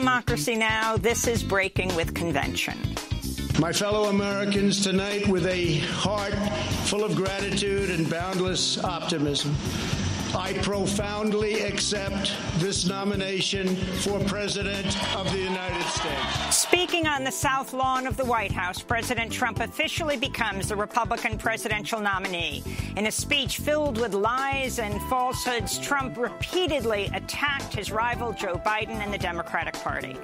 Democracy Now!, this is Breaking with Convention. My fellow Americans, tonight, with a heart full of gratitude and boundless optimism, I profoundly accept this nomination for President of the United States. Speaking on the South Lawn of the White House, President Trump officially becomes the Republican presidential nominee. In a speech filled with lies and falsehoods, Trump repeatedly attacked his rival Joe Biden and the Democratic Party.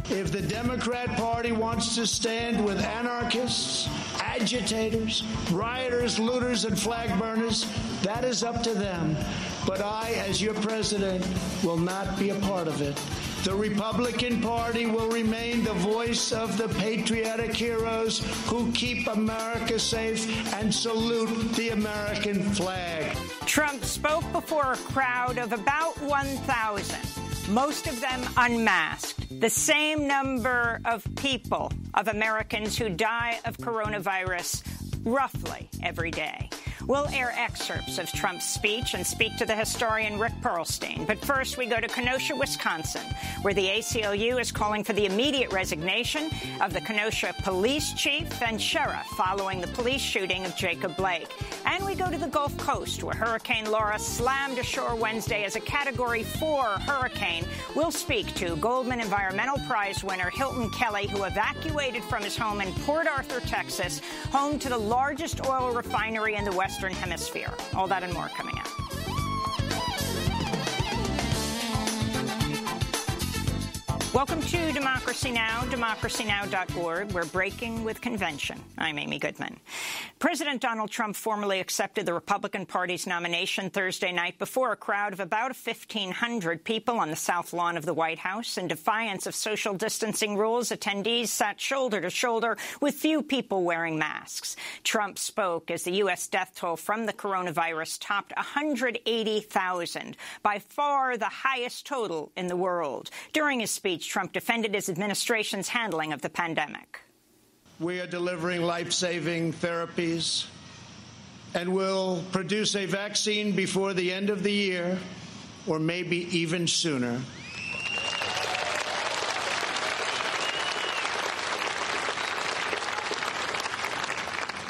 If the Democrat Party wants to stand with anarchists, agitators, rioters, looters, and flag burners, that is up to them. But I, as your president, will not be a part of it. The Republican Party will remain the voice of the patriotic heroes who keep America safe and salute the American flag. Trump spoke before a crowd of about 1,000. Most of them unmasked, the same number of people, of Americans who die of coronavirus roughly every day. We'll air excerpts of Trump's speech and speak to the historian Rick Perlstein. But first, we go to Kenosha, Wisconsin, where the ACLU is calling for the immediate resignation of the Kenosha police chief and sheriff following the police shooting of Jacob Blake. And we go to the Gulf Coast, where Hurricane Laura slammed ashore Wednesday as a Category 4 hurricane. We'll speak to Goldman Environmental Prize winner Hilton Kelly, who evacuated from his home in Port Arthur, Texas, home to the largest oil refinery in the Western Hemisphere. All that and more coming up. Welcome to Democracy Now!, democracynow.org. We're breaking with convention. I'm Amy Goodman. President Donald Trump formally accepted the Republican Party's nomination Thursday night before a crowd of about 1,500 people on the South Lawn of the White House. In defiance of social distancing rules, attendees sat shoulder to shoulder with few people wearing masks. Trump spoke as the U.S. death toll from the coronavirus topped 180,000, by far the highest total in the world. During his speech, Trump defended his administration's handling of the pandemic. We are delivering life-saving therapies and will produce a vaccine before the end of the year, or maybe even sooner.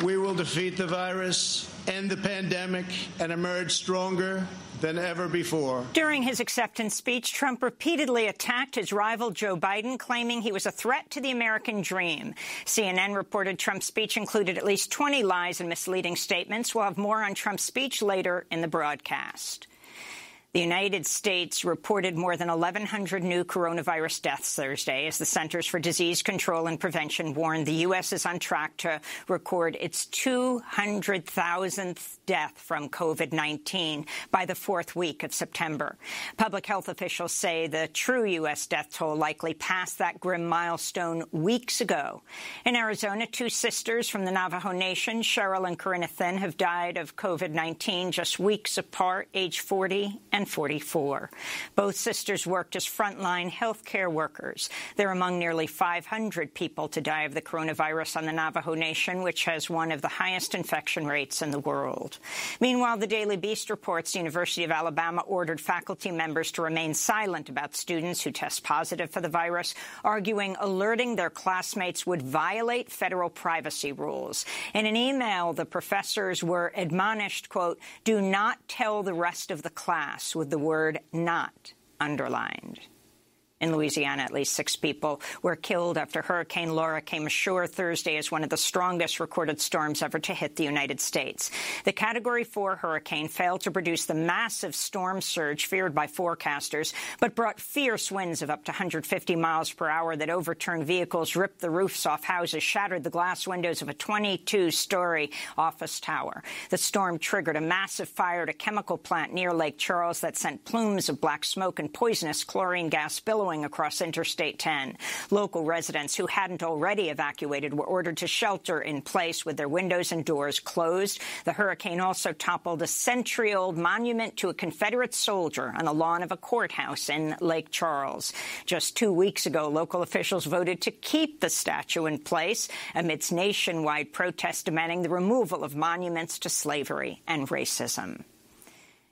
We will defeat the virus, end the pandemic, and emerge stronger than ever before. During his acceptance speech, Trump repeatedly attacked his rival Joe Biden, claiming he was a threat to the American dream. CNN reported Trump's speech included at least 20 lies and misleading statements. We'll have more on Trump's speech later in the broadcast. The United States reported more than 1,100 new coronavirus deaths Thursday as the Centers for Disease Control and Prevention warned the U.S. is on track to record its 200,000th death from COVID-19 by the fourth week of September. Public health officials say the true U.S. death toll likely passed that grim milestone weeks ago. In Arizona, two sisters from the Navajo Nation, Cheryl and Corinna Thin, have died of COVID-19 just weeks apart, age 40 and 44. Both sisters worked as frontline health care workers. They're among nearly 500 people to die of the coronavirus on the Navajo Nation, which has one of the highest infection rates in the world. Meanwhile, the Daily Beast reports the University of Alabama ordered faculty members to remain silent about students who test positive for the virus, arguing alerting their classmates would violate federal privacy rules. In an email, the professors were admonished, quote, "Do not tell the rest of the class," with the word "not" underlined. In Louisiana, at least 6 people were killed after Hurricane Laura came ashore Thursday as one of the strongest recorded storms ever to hit the United States. The Category 4 hurricane failed to produce the massive storm surge feared by forecasters, but brought fierce winds of up to 150 miles per hour that overturned vehicles, ripped the roofs off houses, shattered the glass windows of a 22-story office tower. The storm triggered a massive fire at a chemical plant near Lake Charles that sent plumes of black smoke and poisonous chlorine gas billowing across Interstate 10. Local residents who hadn't already evacuated were ordered to shelter in place with their windows and doors closed. The hurricane also toppled a century-old monument to a Confederate soldier on the lawn of a courthouse in Lake Charles. Just 2 weeks ago, local officials voted to keep the statue in place amidst nationwide protests demanding the removal of monuments to slavery and racism.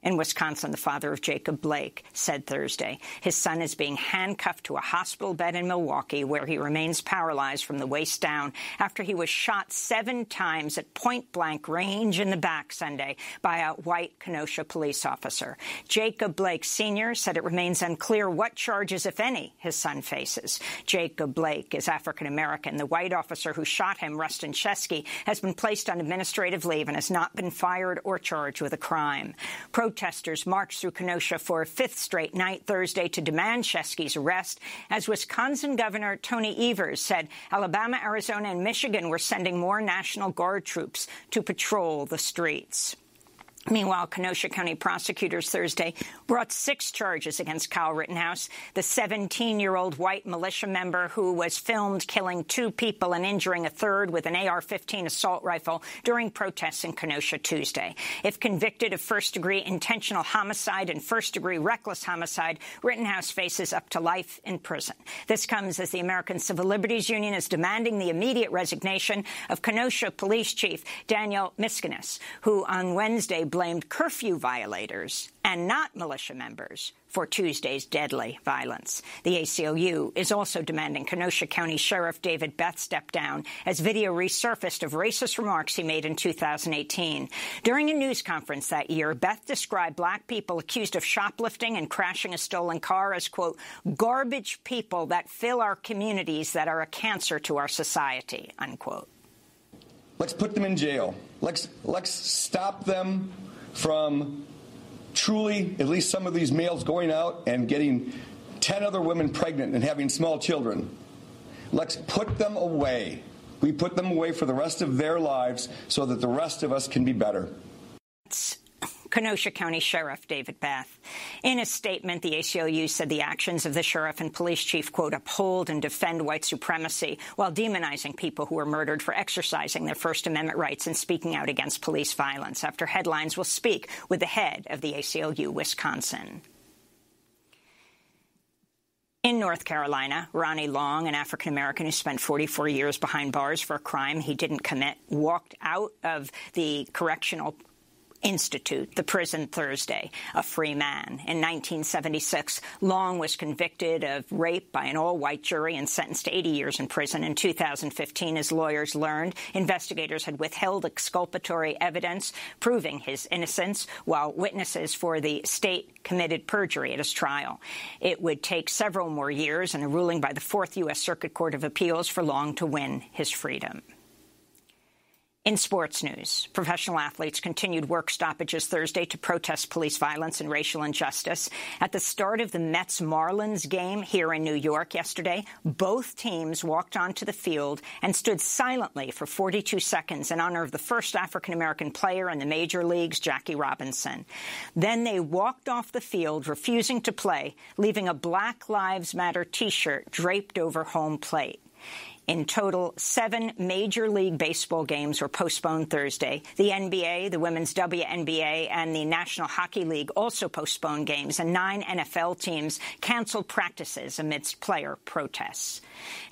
In Wisconsin, the father of Jacob Blake said Thursday his son is being handcuffed to a hospital bed in Milwaukee, where he remains paralyzed from the waist down after he was shot 7 times at point-blank range in the back Sunday by a white Kenosha police officer. Jacob Blake Sr. said it remains unclear what charges, if any, his son faces. Jacob Blake is African-American. The white officer who shot him, Rustin Chesky, has been placed on administrative leave and has not been fired or charged with a crime. Protesters marched through Kenosha for a 5th straight night Thursday to demand Chesky's arrest, as Wisconsin Governor Tony Evers said Alabama, Arizona, and Michigan were sending more National Guard troops to patrol the streets. Meanwhile, Kenosha County prosecutors Thursday brought 6 charges against Kyle Rittenhouse, the 17-year-old white militia member who was filmed killing 2 people and injuring a third with an AR-15 assault rifle during protests in Kenosha Tuesday. If convicted of first-degree intentional homicide and first-degree reckless homicide, Rittenhouse faces up to life in prison. This comes as the American Civil Liberties Union is demanding the immediate resignation of Kenosha Police Chief Daniel Miskinis, who on Wednesday blamed curfew violators and not militia members for Tuesday's deadly violence. The ACLU is also demanding Kenosha County Sheriff David Beth step down as video resurfaced of racist remarks he made in 2018. During a news conference that year, Beth described black people accused of shoplifting and crashing a stolen car as, quote, garbage people that fill our communities that are a cancer to our society, unquote. Let's put them in jail. Let's stop them from truly, at least some of these males going out and getting 10 other women pregnant and having small children. Let's put them away. We put them away for the rest of their lives so that the rest of us can be better. Kenosha County Sheriff David Beth. In a statement, the ACLU said the actions of the sheriff and police chief, quote, uphold and defend white supremacy while demonizing people who were murdered for exercising their First Amendment rights and speaking out against police violence. After headlines, we'll speak with the head of the ACLU Wisconsin. In North Carolina, Ronnie Long, an African-American who spent 44 years behind bars for a crime he didn't commit, walked out of the Correctional Institute, the prison, Thursday, a free man. In 1976, Long was convicted of rape by an all-white jury and sentenced to 80 years in prison. In 2015, his lawyers learned investigators had withheld exculpatory evidence proving his innocence, while witnesses for the state committed perjury at his trial. It would take several more years and a ruling by the 4th U.S. Circuit Court of Appeals for Long to win his freedom. In sports news, professional athletes continued work stoppages Thursday to protest police violence and racial injustice. At the start of the Mets-Marlins game here in New York yesterday, both teams walked onto the field and stood silently for 42 seconds in honor of the first African-American player in the major leagues, Jackie Robinson. Then they walked off the field, refusing to play, leaving a Black Lives Matter T-shirt draped over home plate. In total, 7 Major League Baseball games were postponed Thursday. The NBA, the Women's WNBA, and the National Hockey League also postponed games, and 9 NFL teams canceled practices amidst player protests.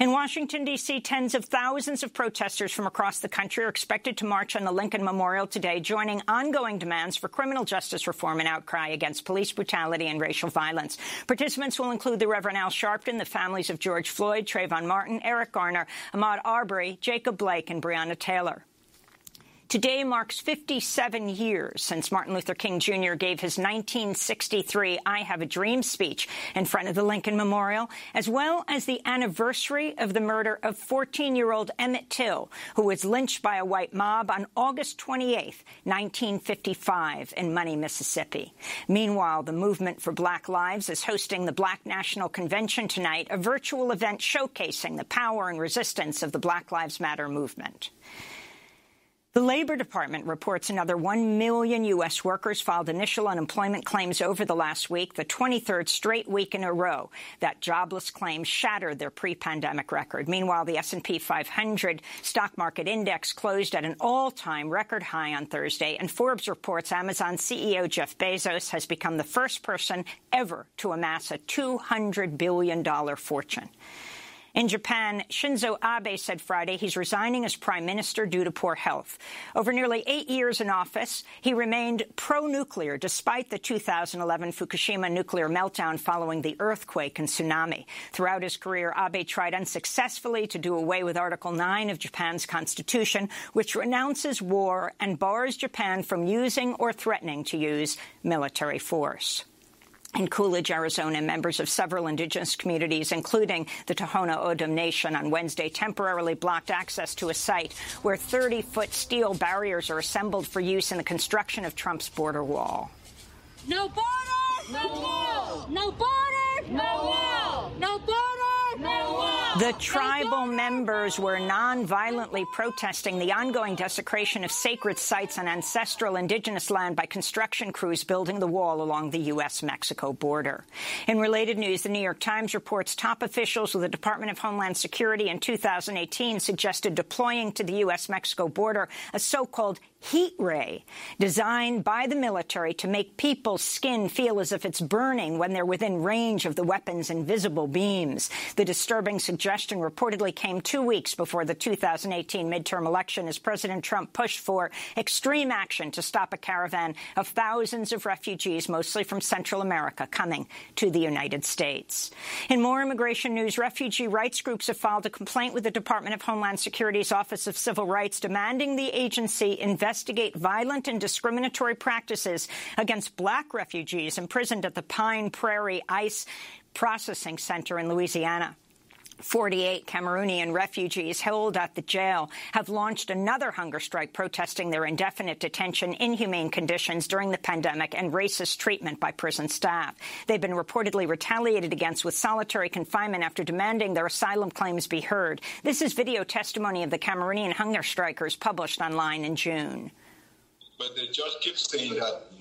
In Washington, D.C., tens of thousands of protesters from across the country are expected to march on the Lincoln Memorial today, joining ongoing demands for criminal justice reform and outcry against police brutality and racial violence. Participants will include the Reverend Al Sharpton, the families of George Floyd, Trayvon Martin, Eric Garner, Ahmaud Arbery, Jacob Blake, and Breonna Taylor. Today marks 57 years since Martin Luther King Jr. gave his 1963 I Have a Dream speech in front of the Lincoln Memorial, as well as the anniversary of the murder of 14-year-old Emmett Till, who was lynched by a white mob on August 28, 1955, in Money, Mississippi. Meanwhile, the Movement for Black Lives is hosting the Black National Convention tonight, a virtual event showcasing the power and resistance of the Black Lives Matter movement. The Labor Department reports another 1 million U.S. workers filed initial unemployment claims over the last week, the 23rd straight week in a row that jobless claims shattered their pre-pandemic record. Meanwhile, the S&P 500 stock market index closed at an all-time record high on Thursday, and Forbes reports Amazon CEO Jeff Bezos has become the first person ever to amass a $200 billion fortune. In Japan, Shinzo Abe said Friday he's resigning as prime minister due to poor health. Over nearly 8 years in office, he remained pro-nuclear despite the 2011 Fukushima nuclear meltdown following the earthquake and tsunami. Throughout his career, Abe tried unsuccessfully to do away with Article 9 of Japan's constitution, which renounces war and bars Japan from using or threatening to use military force. In Coolidge, Arizona, members of several indigenous communities, including the Tohono O'odham Nation, on Wednesday temporarily blocked access to a site where 30-foot steel barriers are assembled for use in the construction of Trump's border wall. No border, no wall. No border, no wall. No border, no wall. The tribal members were non-violently protesting the ongoing desecration of sacred sites on ancestral indigenous land by construction crews building the wall along the U.S.-Mexico border. In related news, the New York Times reports top officials with the Department of Homeland Security in 2018 suggested deploying to the U.S.-Mexico border a so-called heat ray designed by the military to make people's skin feel as if it's burning when they're within range of the weapon's invisible beams. The disturbing suggestion reportedly came 2 weeks before the 2018 midterm election as President Trump pushed for extreme action to stop a caravan of thousands of refugees, mostly from Central America, coming to the United States. In more immigration news, refugee rights groups have filed a complaint with the Department of Homeland Security's Office of Civil Rights demanding the agency investigate violent and discriminatory practices against black refugees imprisoned at the Pine Prairie ICE Processing Center in Louisiana. 48 Cameroonian refugees held at the jail have launched another hunger strike protesting their indefinite detention, inhumane conditions during the pandemic, and racist treatment by prison staff. They've been reportedly retaliated against with solitary confinement after demanding their asylum claims be heard. This is video testimony of the Cameroonian hunger strikers published online in June. But the judge keeps saying that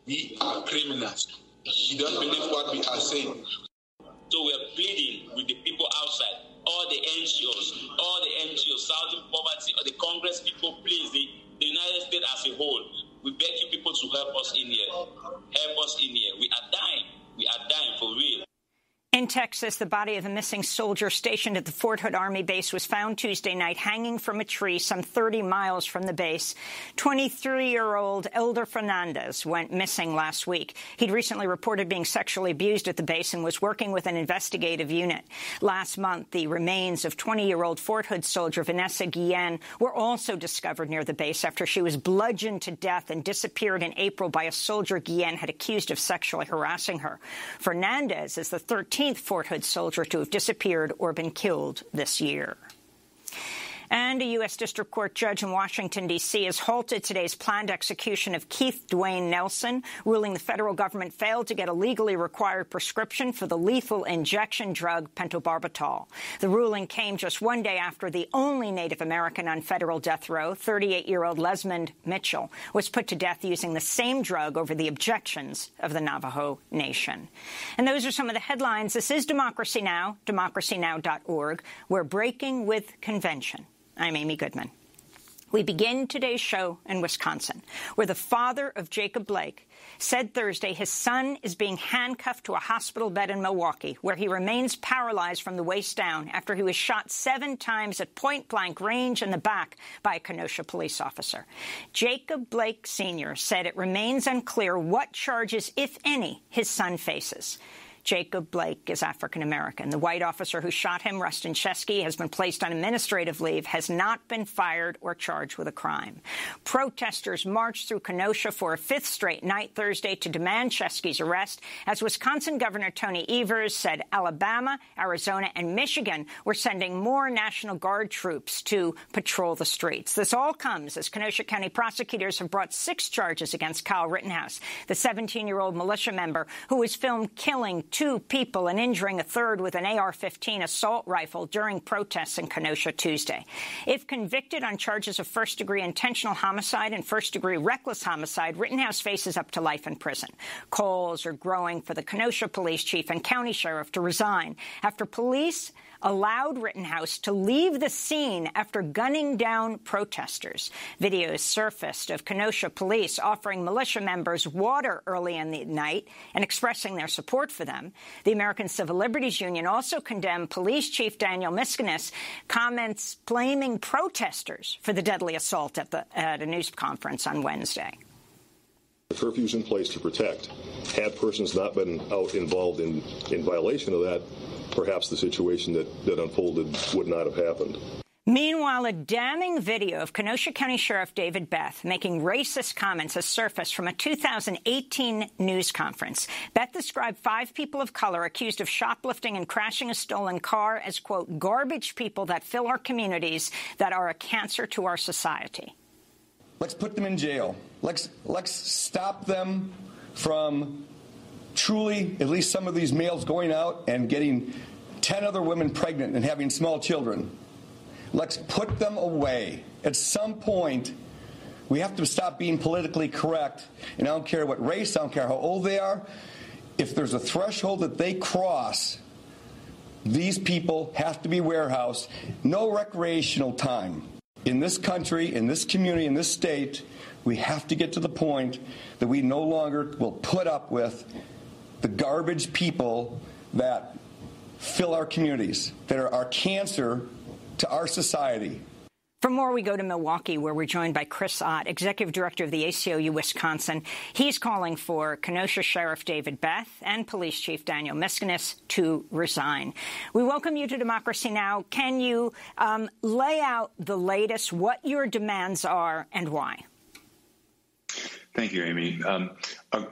we are criminals. He doesn't believe what we are saying. So we are pleading with the people outside, all the NGOs, Southern Poverty, or the Congress people, please, the United States as a whole. We beg you people to help us in here. Help us in here. We are dying. We are dying for real. In Texas, the body of a missing soldier stationed at the Fort Hood Army base was found Tuesday night hanging from a tree some 30 miles from the base. 23-year-old Elder Fernandez went missing last week. He'd recently reported being sexually abused at the base and was working with an investigative unit. Last month, the remains of 20-year-old Fort Hood soldier Vanessa Guillen were also discovered near the base after she was bludgeoned to death and disappeared in April by a soldier Guillen had accused of sexually harassing her. Fernandez is the 13th Fort Hood soldier to have disappeared or been killed this year. And a U.S. District Court judge in Washington, D.C. has halted today's planned execution of Keith Dwayne Nelson, ruling the federal government failed to get a legally required prescription for the lethal injection drug pentobarbital. The ruling came just one day after the only Native American on federal death row, 38-year-old Lesmond Mitchell, was put to death using the same drug over the objections of the Navajo Nation. And those are some of the headlines. This is Democracy Now!, democracynow.org. We're breaking with convention. I'm Amy Goodman. We begin today's show in Wisconsin, where the father of Jacob Blake said Thursday his son is being handcuffed to a hospital bed in Milwaukee, where he remains paralyzed from the waist down after he was shot 7 times at point-blank range in the back by a Kenosha police officer. Jacob Blake Sr. said it remains unclear what charges, if any, his son faces. Jacob Blake is African-American. The white officer who shot him, Rustin Chesky, has been placed on administrative leave, has not been fired or charged with a crime. Protesters marched through Kenosha for a 5th straight night Thursday to demand Chesky's arrest, as Wisconsin Governor Tony Evers said Alabama, Arizona, and Michigan were sending more National Guard troops to patrol the streets. This all comes as Kenosha County prosecutors have brought 6 charges against Kyle Rittenhouse, the 17-year-old militia member who was filmed killing 2 people and injuring a third with an AR-15 assault rifle during protests in Kenosha Tuesday. If convicted on charges of first-degree intentional homicide and first-degree reckless homicide, Rittenhouse faces up to life in prison. Calls are growing for the Kenosha police chief and county sheriff to resign after police allowed Rittenhouse to leave the scene after gunning down protesters. Videos surfaced of Kenosha police offering militia members water early in the night and expressing their support for them. The American Civil Liberties Union also condemned Police Chief Daniel Miskinis' comments blaming protesters for the deadly assault at a news conference on Wednesday. The curfew's in place to protect. Had persons not been out involved in violation of that, perhaps the situation that unfolded would not have happened. Meanwhile, a damning video of Kenosha County Sheriff David Beth making racist comments has surfaced from a 2018 news conference. Beth described 5 people of color accused of shoplifting and crashing a stolen car as, quote, garbage people that fill our communities that are a cancer to our society. Let's put them in jail. Let's stop them from truly, at least some of these males going out and getting 10 other women pregnant and having small children. Let's put them away. At some point, we have to stop being politically correct. And I don't care what race, I don't care how old they are. If there's a threshold that they cross, these people have to be warehoused. No recreational time. In this country, in this community, in this state, we have to get to the point that we no longer will put up with the garbage people that fill our communities, that are our cancer to our society. For more, we go to Milwaukee, where we're joined by Chris Ott, Executive Director of the ACLU Wisconsin. He's calling for Kenosha Sheriff David Beth and Police Chief Daniel Miskinis to resign. We welcome you to Democracy Now! Can you lay out the latest, what your demands are, and why? Thank you, Amy.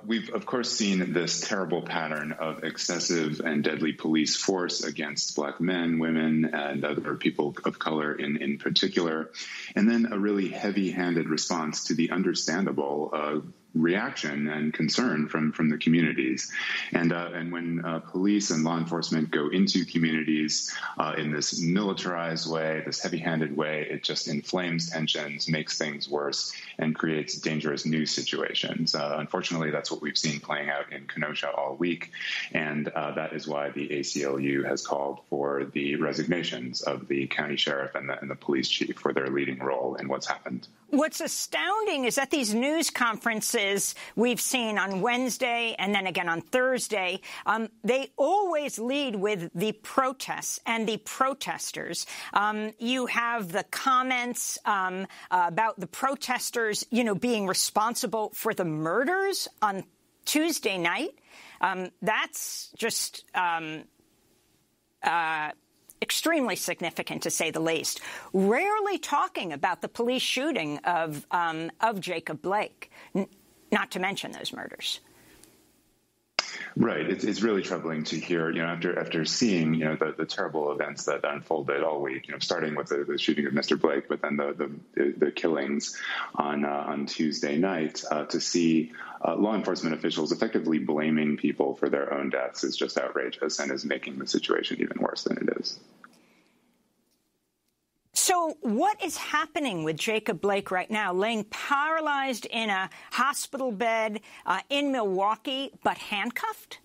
We've, of course, seen this terrible pattern of excessive and deadly police force against Black men, women, and other people of color in particular, and then a really heavy-handed response to the understandable reaction and concern from the communities. And when police and law enforcement go into communities in this militarized way, this heavy-handed way, it just inflames tensions, makes things worse, and creates dangerous new situations. Unfortunately, that's what we've seen playing out in Kenosha all week, and that is why the ACLU has called for the resignations of the county sheriff and the police chief for their leading role in what's happened. What's astounding is that these news conferences we've seen on Wednesday and then again on Thursday, they always lead with the protests and the protesters. You have the comments about the protesters, being responsible for the murders on Tuesday night. That's just extremely significant, to say the least. Rarely talking about the police shooting of Jacob Blake, not to mention those murders. Right. It's really troubling to hear, after seeing, the terrible events that unfolded all week, starting with the shooting of Mr. Blake, but then the killings on Tuesday night, to see law enforcement officials effectively blaming people for their own deaths is just outrageous and is making the situation even worse than it is. So what is happening with Jacob Blake right now, laying paralyzed in a hospital bed in Milwaukee, but handcuffed?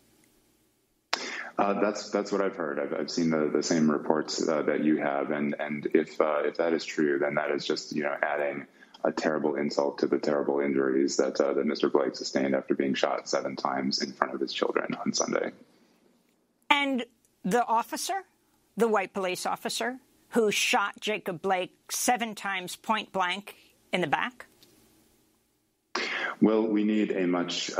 That's what I've heard. I've seen the same reports that you have, and if that is true, then that is just adding a terrible insult to the terrible injuries that Mr. Blake sustained after being shot 7 times in front of his children on Sunday. And the officer, the white police officer, who shot Jacob Blake 7 times point blank in the back? Well, we need a much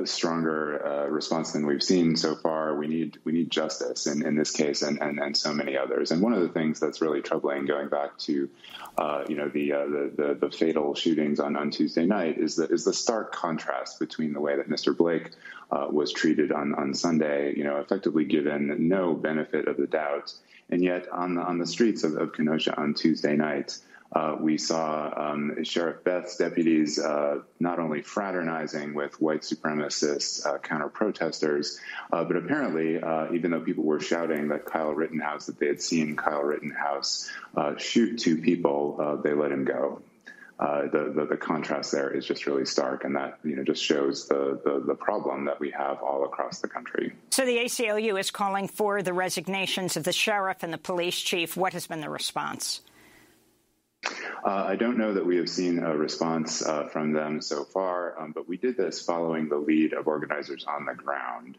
stronger response than we've seen so far. We need justice in this case and so many others. And one of the things that's really troubling, going back to the fatal shootings on Tuesday night, is the stark contrast between the way that Mr. Blake was treated on Sunday, effectively given no benefit of the doubt, and yet on the streets of Kenosha on Tuesday night, we saw Sheriff Beth's deputies not only fraternizing with white supremacist counter-protesters, but apparently, even though people were shouting that they had seen Kyle Rittenhouse shoot 2 people, they let him go. the contrast there is just really stark, and that just shows the problem that we have all across the country. So the ACLU is calling for the resignations of the sheriff and the police chief. What has been the response? I don't know that we have seen a response from them so far, but we did this following the lead of organizers on the ground.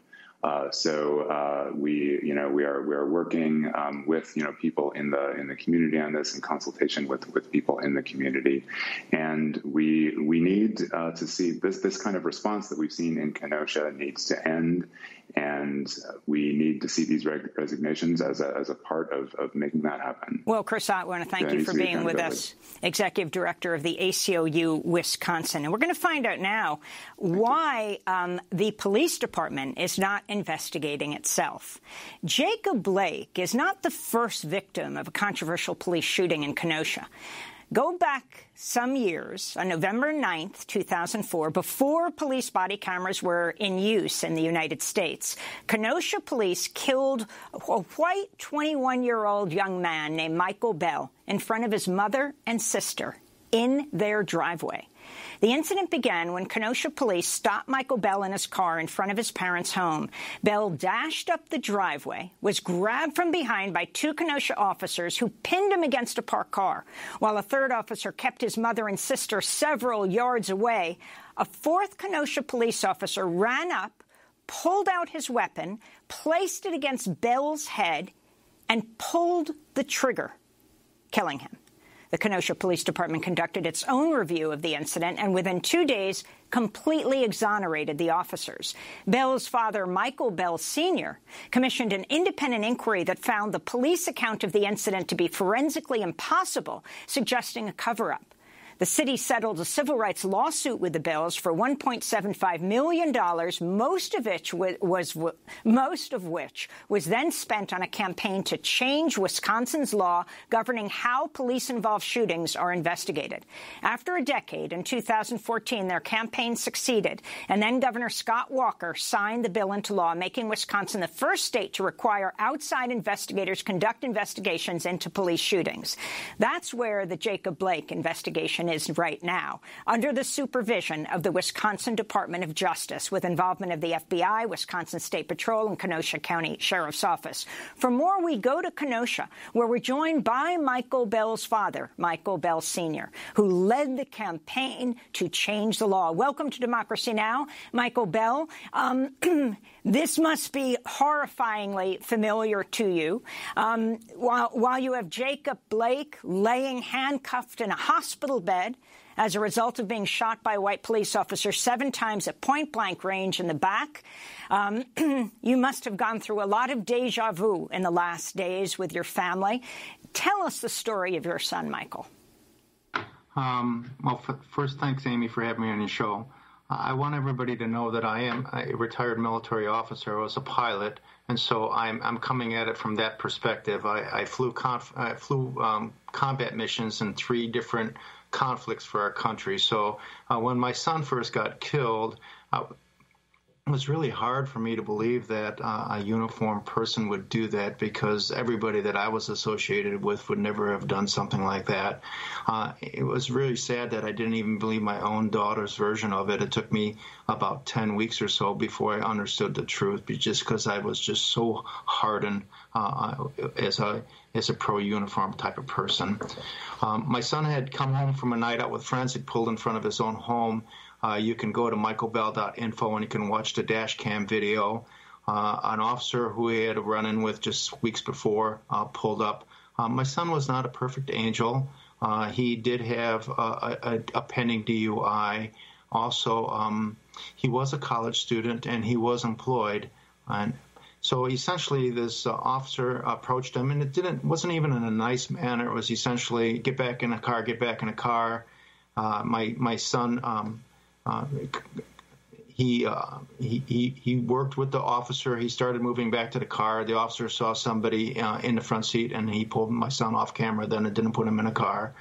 So we are working with people in the community on this, in consultation with people in the community, and we need to see this kind of response that we've seen in Kenosha needs to end, and we need to see these resignations as a part of making that happen. Well, Chris, I want to thank you for being with us, Executive Director of the ACLU Wisconsin, and we're going to find out now why the police department is not investigating itself. Jacob Blake is not the first victim of a controversial police shooting in Kenosha. Go back some years, on November 9th, 2004, before police body cameras were in use in the United States, Kenosha police killed a white 21-year-old young man named Michael Bell in front of his mother and sister in their driveway. The incident began when Kenosha police stopped Michael Bell in his car in front of his parents' home. Bell dashed up the driveway, was grabbed from behind by two Kenosha officers who pinned him against a parked car. While a third officer kept his mother and sister several yards away, a fourth Kenosha police officer ran up, pulled out his weapon, placed it against Bell's head, and pulled the trigger, killing him. The Kenosha Police Department conducted its own review of the incident and within 2 days completely exonerated the officers. Bell's father, Michael Bell Sr., commissioned an independent inquiry that found the police account of the incident to be forensically impossible, suggesting a cover-up. The city settled a civil rights lawsuit with the Bells for $1.75 million, most of which was then spent on a campaign to change Wisconsin's law governing how police-involved shootings are investigated. After a decade, in 2014, their campaign succeeded, and then Governor Scott Walker signed the bill into law, making Wisconsin the first state to require outside investigators conduct investigations into police shootings. That's where the Jacob Blake investigation is right now, under the supervision of the Wisconsin Department of Justice, with involvement of the FBI, Wisconsin State Patrol, and Kenosha County Sheriff's Office. For more, we go to Kenosha, where we're joined by Michael Bell's father, Michael Bell Sr., who led the campaign to change the law. Welcome to Democracy Now!, Michael Bell. This must be horrifyingly familiar to you. While you have Jacob Blake laying handcuffed in a hospital bed as a result of being shot by a white police officer 7 times at point-blank range in the back, you must have gone through a lot of déjà vu in the last days with your family. Tell us the story of your son, Michael. Well, first, thanks, Amy, for having me on your show. I want everybody to know that I am a retired military officer. I was a pilot, and so I'm coming at it from that perspective. I flew combat missions in 3 different conflicts for our country. So when my son first got killed, it was really hard for me to believe that a uniformed person would do that, because everybody that I was associated with would never have done something like that. It was really sad that I didn't even believe my own daughter's version of it. It took me about 10 weeks or so before I understood the truth, just because I was just so hardened as a pro-uniform type of person. My son had come home from a night out with friends. He'd pulled in front of his own home. You can go to michaelbell.info and you can watch the dash cam video. An officer who he had a run-in with just weeks before pulled up. My son was not a perfect angel. He did have a pending DUI. Also, he was a college student and he was employed. And so essentially this officer approached him, and it wasn't even in a nice manner. It was essentially, get back in a car, get back in a car. My son... He worked with the officer. He started moving back to the car. The officer saw somebody in the front seat, and he pulled my son off camera. Then it didn't put him in a car.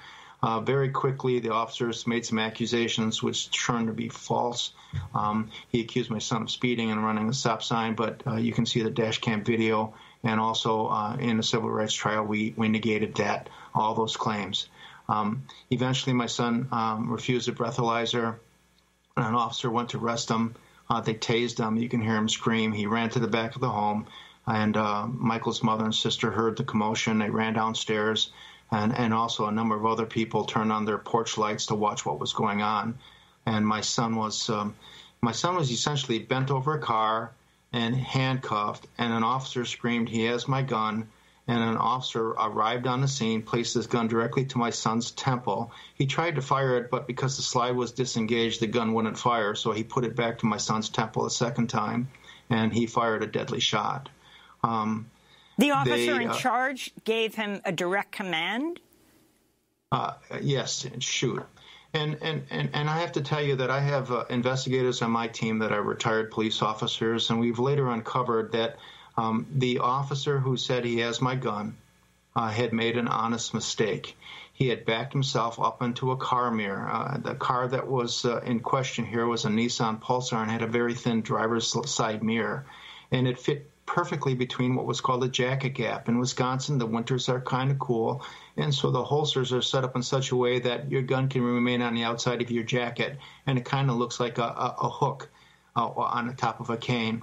Very quickly, the officers made some accusations, which turned to be false. He accused my son of speeding and running a stop sign, but you can see the dash cam video. And also in the civil rights trial, we negated all those claims. Eventually, my son refused a breathalyzer, and an officer went to arrest him. They tased him. You can hear him scream. He ran to the back of the home, and Michael's mother and sister heard the commotion. They ran downstairs, and also a number of other people turned on their porch lights to watch what was going on. And my son was essentially bent over a car and handcuffed, and an officer screamed, "He has my gun." And an officer arrived on the scene, placed his gun directly to my son's temple. He tried to fire it, but because the slide was disengaged, the gun wouldn't fire, so he put it back to my son's temple a second time, and he fired a deadly shot. The officer in charge gave him a direct command? Yes, shoot. And I have to tell you that I have investigators on my team that are retired police officers, and we've later uncovered that the officer who said he has my gun had made an honest mistake. He had backed himself up into a car mirror. The car that was in question here was a Nissan Pulsar and had a very thin driver's side mirror, and it fit perfectly between what was called a jacket gap. In Wisconsin, the winters are kind of cool, and so the holsters are set up in such a way that your gun can remain on the outside of your jacket, and it kind of looks like a hook on the top of a cane.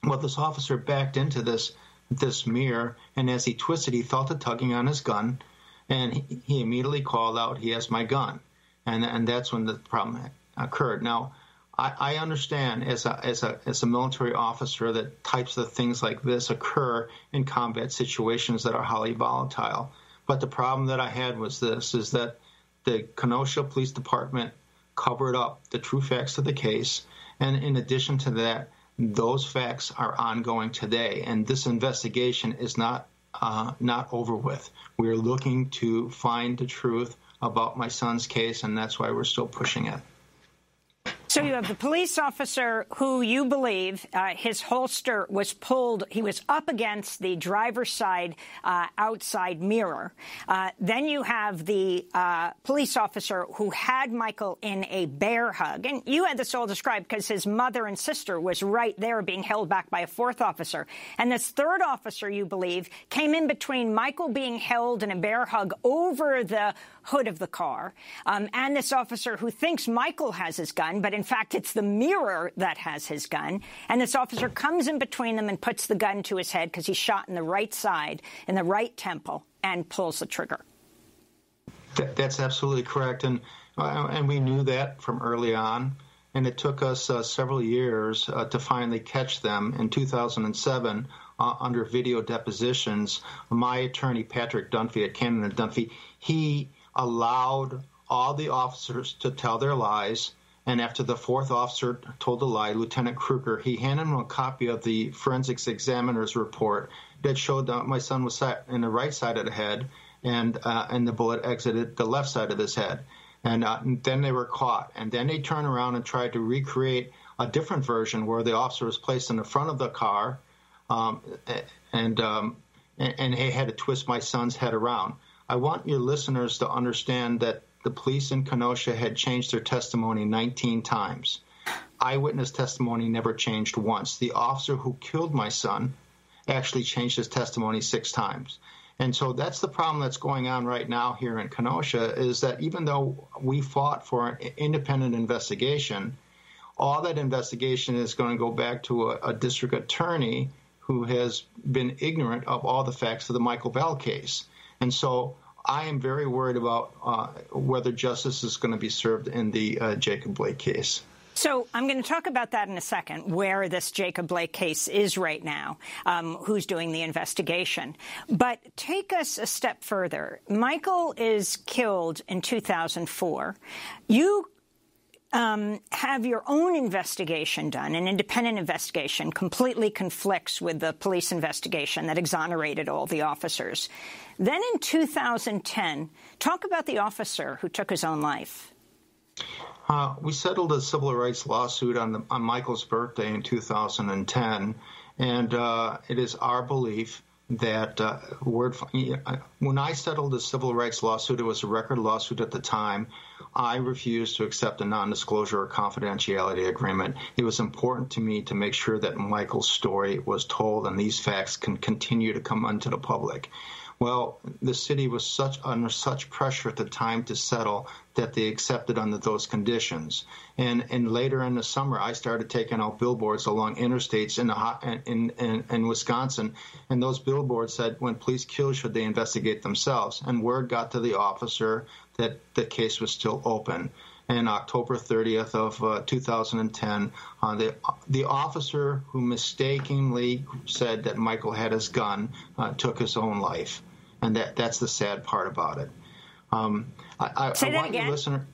Well, this officer backed into this mirror, and as he twisted, he felt a tugging on his gun, and he immediately called out, "He has my gun," and that's when the problem occurred. Now, I understand as a military officer that types of things like this occur in combat situations that are highly volatile. But the problem that I had was this: is that the Kenosha Police Department covered up the true facts of the case, and in addition to that, those facts are ongoing today, and this investigation is not over with. We're looking to find the truth about my son's case, and that's why we're still pushing it. So you have the police officer who you believe his holster was pulled. He was up against the driver's side outside mirror. Then you have the police officer who had Michael in a bear hug. And you had this all described because his mother and sister was right there being held back by a fourth officer. And this third officer, you believe, came in between Michael being held in a bear hug over the hood of the car and this officer who thinks Michael has his gun, but in fact it's the mirror that has his gun. And this officer comes in between them and puts the gun to his head because he's shot in the right side, in the right temple, and pulls the trigger. That's absolutely correct. And we knew that from early on. And it took us several years to finally catch them. In 2007, under video depositions, my attorney, Patrick Dunphy at Cannon and Dunphy, he allowed all the officers to tell their lies. And after the fourth officer told a lie, Lieutenant Kruger, he handed him a copy of the forensics examiner's report that showed that my son was sat in the right side of the head and the bullet exited the left side of his head. And then they were caught. And then they turned around and tried to recreate a different version where the officer was placed in the front of the car and he had to twist my son's head around. I want your listeners to understand that the police in Kenosha had changed their testimony 19 times. Eyewitness testimony never changed once. The officer who killed my son actually changed his testimony 6 times. And so that's the problem that's going on right now here in Kenosha, is that even though we fought for an independent investigation, all that investigation is going to go back to a district attorney who has been ignorant of all the facts of the Michael Bell case. And so I am very worried about whether justice is going to be served in the Jacob Blake case. So I'm going to talk about that in a second, where this Jacob Blake case is right now, who's doing the investigation. But take us a step further. Michael is killed in 2004. You have your own investigation done, an independent investigation, completely conflicts with the police investigation that exonerated all the officers. Then in 2010, talk about the officer who took his own life. We settled a civil rights lawsuit on Michael's birthday in 2010, and it is our belief that when I settled the civil rights lawsuit, it was a record lawsuit at the time. I refused to accept a non-disclosure or confidentiality agreement. It was important to me to make sure that Michael's story was told and these facts can continue to come onto the public. Well, the city was under such pressure at the time to settle that they accepted under those conditions. And later in the summer, I started taking out billboards along interstates in Wisconsin, and those billboards said, "When police kill, should they investigate themselves?" And word got to the officer that the case was still open. And October 30th of 2010, the officer who mistakenly said that Michael had his gun took his own life. And that's the sad part about it. Say that again. Listener,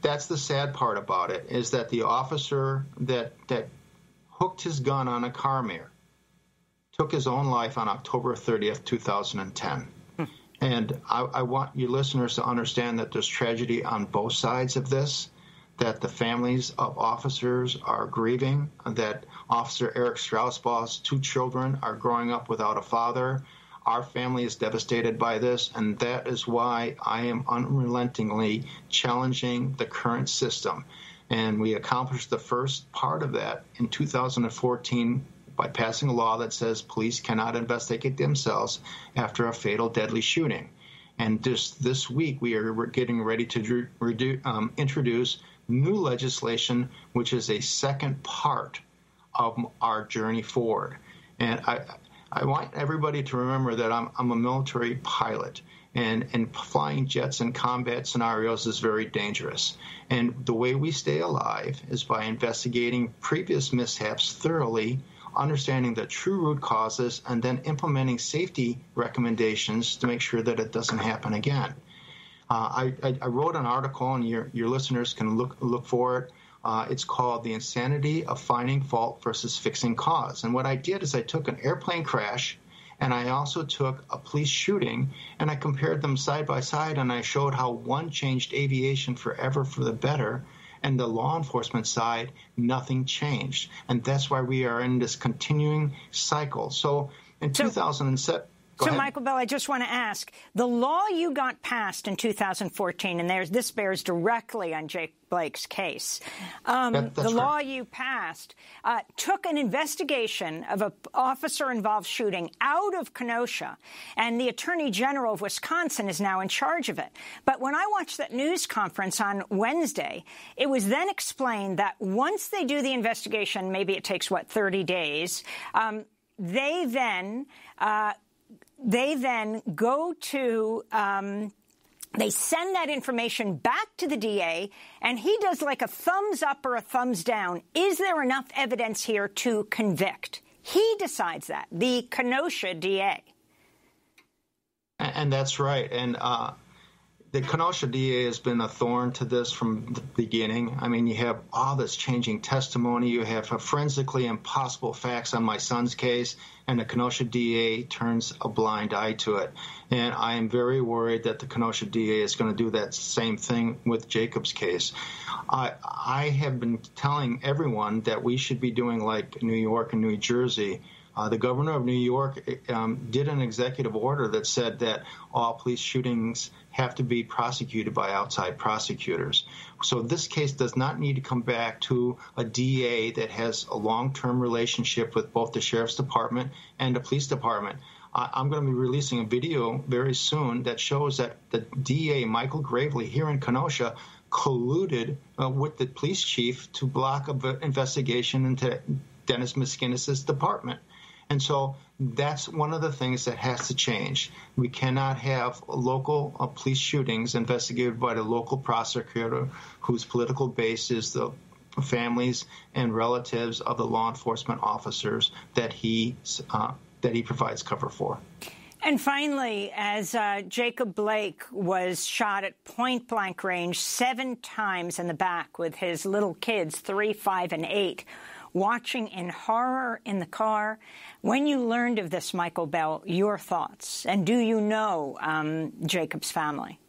that's the sad part about it, is that the officer that hooked his gun on a car mirror took his own life on October 30th, 2010. And I want your listeners to understand that there's tragedy on both sides of this, that the families of officers are grieving, that Officer Eric Straussbaugh's 2 children are growing up without a father. Our family is devastated by this, and that is why I am unrelentingly challenging the current system. And we accomplished the first part of that in 2014 by passing a law that says police cannot investigate themselves after a fatal deadly shooting. And just this week, we're getting ready to introduce new legislation, which is a second part of our journey forward. And I want everybody to remember that I'm a military pilot, and flying jets in combat scenarios is very dangerous. And the way we stay alive is by investigating previous mishaps thoroughly, understanding the true root causes, and then implementing safety recommendations to make sure that it doesn't happen again. I wrote an article, and your listeners can look for it. It's called The Insanity of Finding Fault versus Fixing Cause. And what I did is I took an airplane crash, and I also took a police shooting, and I compared them side by side, and I showed how one changed aviation forever for the better, and the law enforcement side, nothing changed. And that's why we are in this continuing cycle. So in 2007... So, Michael Bell, I just want to ask, the law you got passed in 2014, and this bears directly on Jake Blake's case, the law you passed took an investigation of an officer-involved shooting out of Kenosha, and the Attorney General of Wisconsin is now in charge of it. But when I watched that news conference on Wednesday, it was then explained that once they do the investigation, maybe it takes, 30 days, they then go to they send that information back to the DA, and he does like a thumbs up or a thumbs down. Is there enough evidence here to convict? He decides that, the Kenosha DA. And that's right. And the Kenosha DA has been a thorn to this from the beginning. I mean, you have all this changing testimony. You have forensically impossible facts on my son's case, and the Kenosha DA turns a blind eye to it. And I am very worried that the Kenosha DA is going to do that same thing with Jacob's case. I have been telling everyone that we should be doing like New York and New Jersey. The governor of New York did an executive order that said that all police shootings have to be prosecuted by outside prosecutors. So this case does not need to come back to a DA that has a long-term relationship with both the Sheriff's Department and the Police Department. I'm going to be releasing a video very soon that shows that the DA, Michael Gravely, here in Kenosha, colluded with the police chief to block an investigation into Dennis Miskinnis's department. And so that's one of the things that has to change. We cannot have local police shootings investigated by the local prosecutor whose political base is the families and relatives of the law enforcement officers that he provides cover for. And finally, as Jacob Blake was shot at point-blank range 7 times in the back with his little kids, 3, 5, and 8, watching in horror in the car. When you learned of this, Michael Bell, your thoughts? And do you know Jacob's family?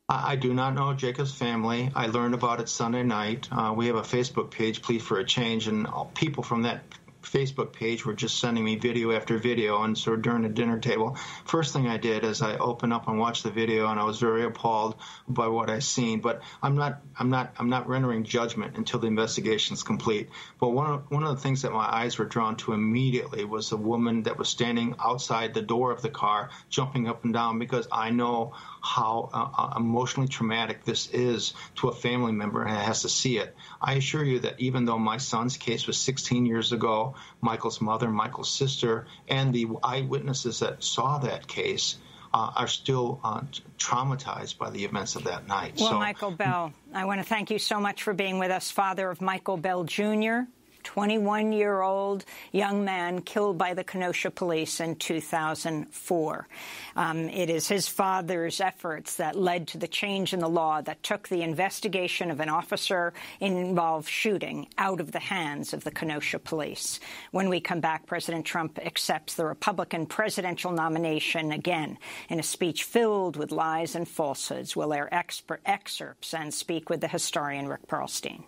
I do not know Jacob's family. I learned about it Sunday night. We have a Facebook page, Plea for a Change, and people from that Facebook page were just sending me video after video, and so during the dinner table, first thing I did is I opened up and watched the video, and I was very appalled by what I seen. But I'm not rendering judgment until the investigation is complete. But one of the things that my eyes were drawn to immediately was a woman that was standing outside the door of the car, jumping up and down, because I know how emotionally traumatic this is to a family member and has to see it. I assure you that even though my son's case was 16 years ago, Michael's mother, Michael's sister, and the eyewitnesses that saw that case are still traumatized by the events of that night. Well, Michael Bell, I want to thank you so much for being with us. Father of Michael Bell Jr., 21-year-old young man killed by the Kenosha police in 2004. It is his father's efforts that led to the change in the law that took the investigation of an officer-involved shooting out of the hands of the Kenosha police. When we come back, President Trump accepts the Republican presidential nomination again in a speech filled with lies and falsehoods. We'll air excerpts and speak with the historian Rick Perlstein.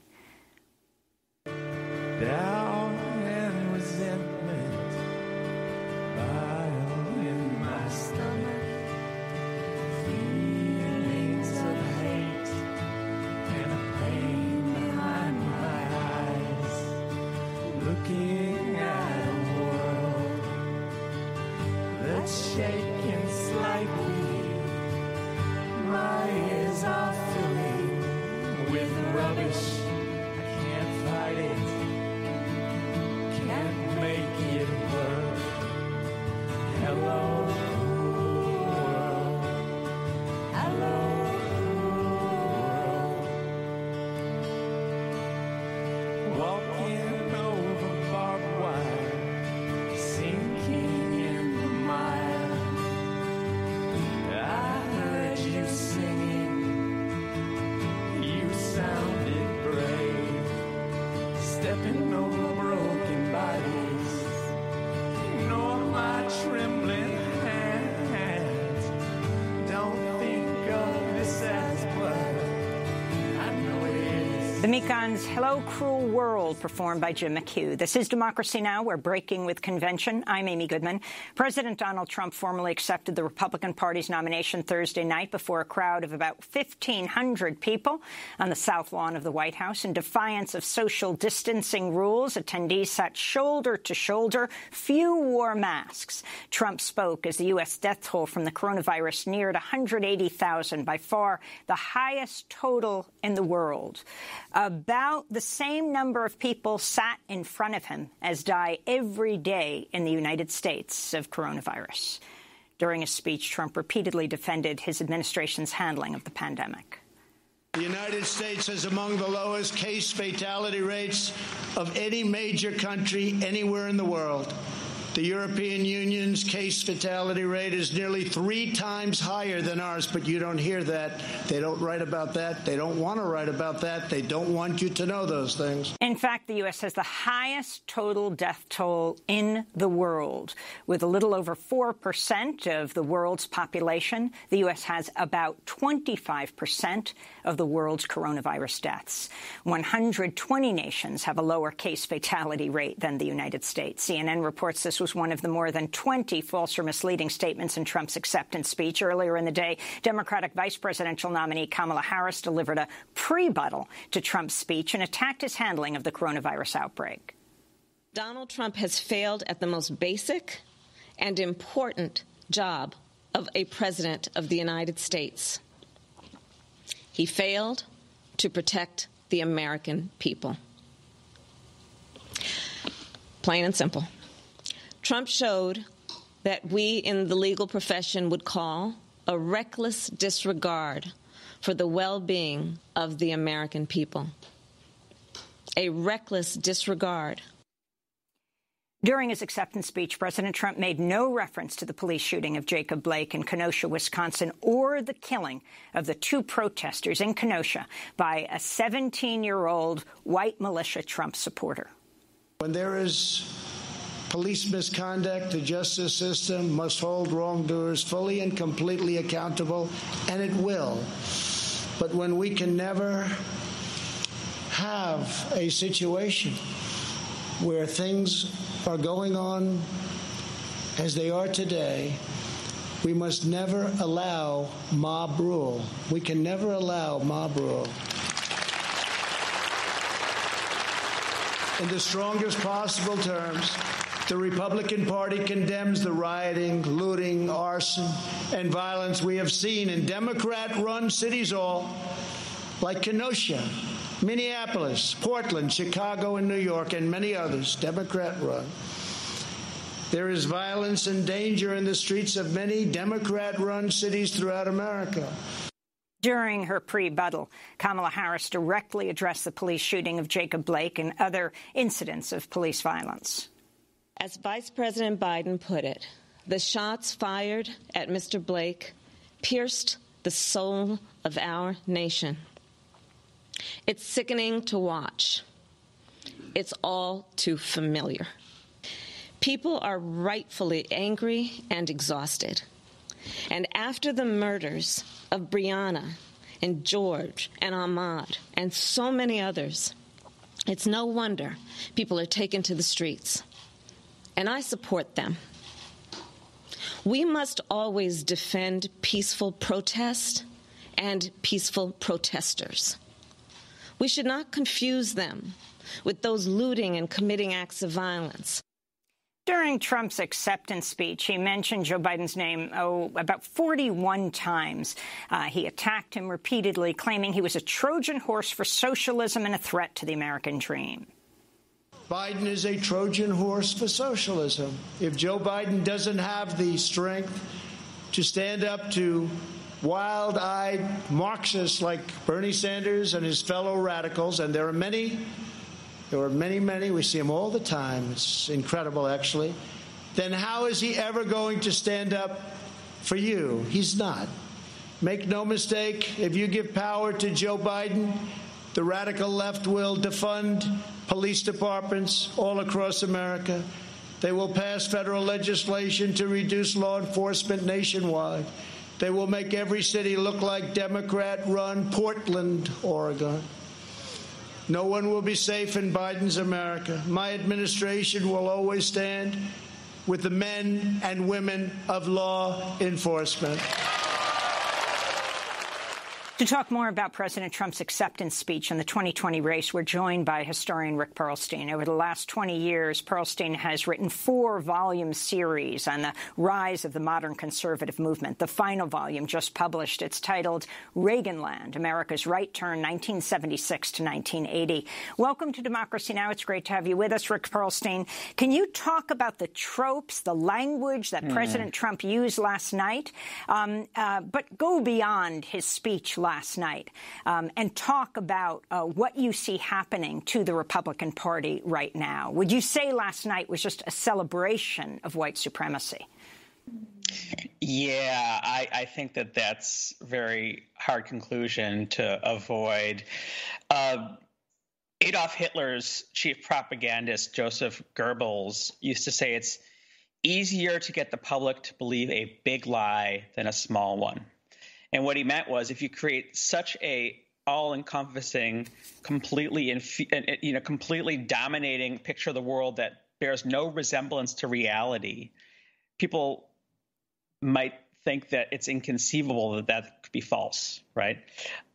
Down in resentment, bile in my stomach, feelings of hate and a pain behind my eyes, looking at a world that's shaking slightly. My ears are filling with rubbish. I can't fight it. Can't make it work. Hello, world. Hello, world. Walking over barbed wire, sinking in the mire. I heard you singing. You sounded brave. Stepping over broken bodies, nor my trembling hands. Don't think of this as blood. I know it is. The Mekons' Hello, Cruel World, performed by Jim McHugh. This is Democracy Now! We're breaking with convention. I'm Amy Goodman. President Donald Trump formally accepted the Republican Party's nomination Thursday night before a crowd of about 1,500 people on the South Lawn of the White House. In defiance of social distancing rules, attendees sat shoulder to shoulder. Few wore masks. Trump spoke as the U.S. death toll from the coronavirus neared 180,000, by far the highest total in the world. About the same number of people sat in front of him as die every day in the United States of coronavirus. During a speech, Trump repeatedly defended his administration's handling of the pandemic. The United States has among the lowest case fatality rates of any major country anywhere in the world. The European Union's case fatality rate is nearly 3 times higher than ours, but you don't hear that. They don't write about that. They don't want to write about that. They don't want you to know those things. In fact, the U.S. has the highest total death toll in the world. With a little over 4% of the world's population, the U.S. has about 25% of the world's coronavirus deaths. 120 nations have a lower case fatality rate than the United States. CNN reports this was one of the more than 20 false or misleading statements in Trump's acceptance speech. Earlier in the day, Democratic vice presidential nominee Kamala Harris delivered a pre-rebuttal to Trump's speech and attacked his handling of the coronavirus outbreak. Donald Trump has failed at the most basic and important job of a president of the United States. He failed to protect the American people. Plain and simple. Trump showed that we in the legal profession would call a reckless disregard for the well-being of the American people. A reckless disregard. During his acceptance speech, President Trump made no reference to the police shooting of Jacob Blake in Kenosha, Wisconsin, or the killing of the 2 protesters in Kenosha by a 17-year-old white militia Trump supporter. When there is police misconduct, the justice system must hold wrongdoers fully and completely accountable, and it will. But when we can never have a situation where things are going on as they are today, we must never allow mob rule. We can never allow mob rule. In the strongest possible terms, the Republican Party condemns the rioting, looting, arson, and violence we have seen in Democrat-run cities all, like Kenosha, Minneapolis, Portland, Chicago, and New York, and many others, Democrat-run. There is violence and danger in the streets of many Democrat-run cities throughout America. During her pre-buttal, Kamala Harris directly addressed the police shooting of Jacob Blake and other incidents of police violence. As Vice President Biden put it, the shots fired at Mr. Blake pierced the soul of our nation. It's sickening to watch. It's all too familiar. People are rightfully angry and exhausted. And after the murders of Breonna and George and Ahmaud and so many others, it's no wonder people are taken to the streets. And I support them. We must always defend peaceful protest and peaceful protesters. We should not confuse them with those looting and committing acts of violence. During Trump's acceptance speech, he mentioned Joe Biden's name, about 41 times. He attacked him repeatedly, claiming he was a Trojan horse for socialism and a threat to the American dream. Biden is a Trojan horse for socialism. If Joe Biden doesn't have the strength to stand up to wild-eyed Marxists like Bernie Sanders and his fellow radicals, and there are many, we see them all the time, it's incredible actually, then how is he ever going to stand up for you? He's not. Make no mistake, if you give power to Joe Biden, the radical left will defund police departments all across America. They will pass federal legislation to reduce law enforcement nationwide. They will make every city look like Democrat-run Portland, Oregon. No one will be safe in Biden's America. My administration will always stand with the men and women of law enforcement. To talk more about President Trump's acceptance speech in the 2020 race, we're joined by historian Rick Perlstein. Over the last 20 years, Perlstein has written 4-volume series on the rise of the modern conservative movement. The final volume just published. It's titled Reaganland, America's Right Turn, 1976 to 1980. Welcome to Democracy Now! It's great to have you with us, Rick Perlstein. Can you talk about the tropes, the language that President Trump used last night, but go beyond his speech last night and talk about what you see happening to the Republican Party right now? Would you say last night was just a celebration of white supremacy? Yeah, I think that that's a very hard conclusion to avoid. Adolf Hitler's chief propagandist, Joseph Goebbels, used to say it's easier to get the public to believe a big lie than a small one. And what he meant was if you create such a all-encompassing, completely dominating picture of the world that bears no resemblance to reality, people might think that it's inconceivable that that could be false, right?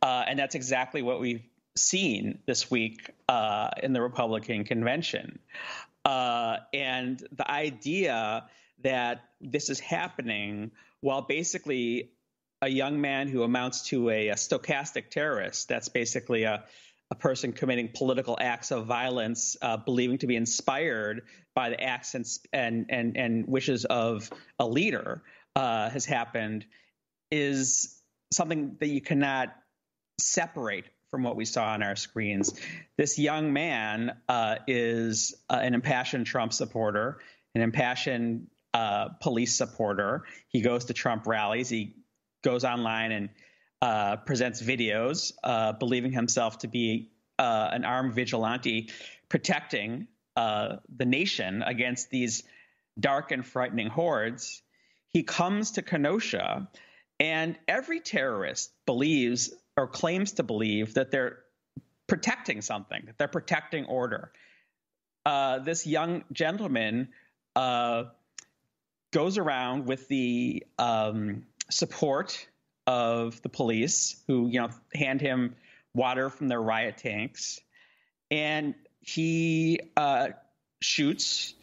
And that's exactly what we've seen this week in the Republican convention. And the idea that this is happening while basically a young man who amounts to a stochastic terrorist, that's basically a person committing political acts of violence, believing to be inspired by the acts and wishes of a leader, has happened, is something that you cannot separate from what we saw on our screens. This young man is an impassioned Trump supporter, an impassioned police supporter. He goes to Trump rallies. He goes online and presents videos, believing himself to be an armed vigilante protecting the nation against these dark and frightening hordes. He comes to Kenosha, and every terrorist believes or claims to believe that they're protecting something, that they're protecting order. this young gentleman goes around with the support of the police, who hand him water from their riot tanks, and he shoots.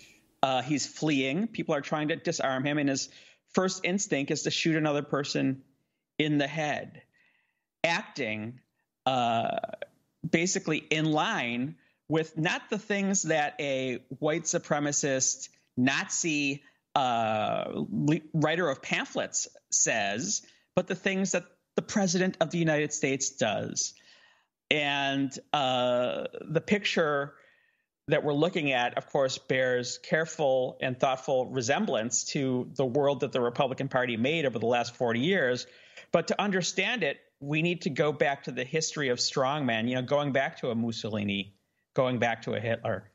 He's fleeing. People are trying to disarm him, and his first instinct is to shoot another person in the head, acting basically in line with not the things that a white supremacist Nazi writer of pamphlets says, but the things that the president of the United States does. And the picture that we're looking at, of course, bears careful and thoughtful resemblance to the world that the Republican Party made over the last 40 years. But to understand it, we need to go back to the history of strongmen, going back to a Mussolini, going back to a Hitler.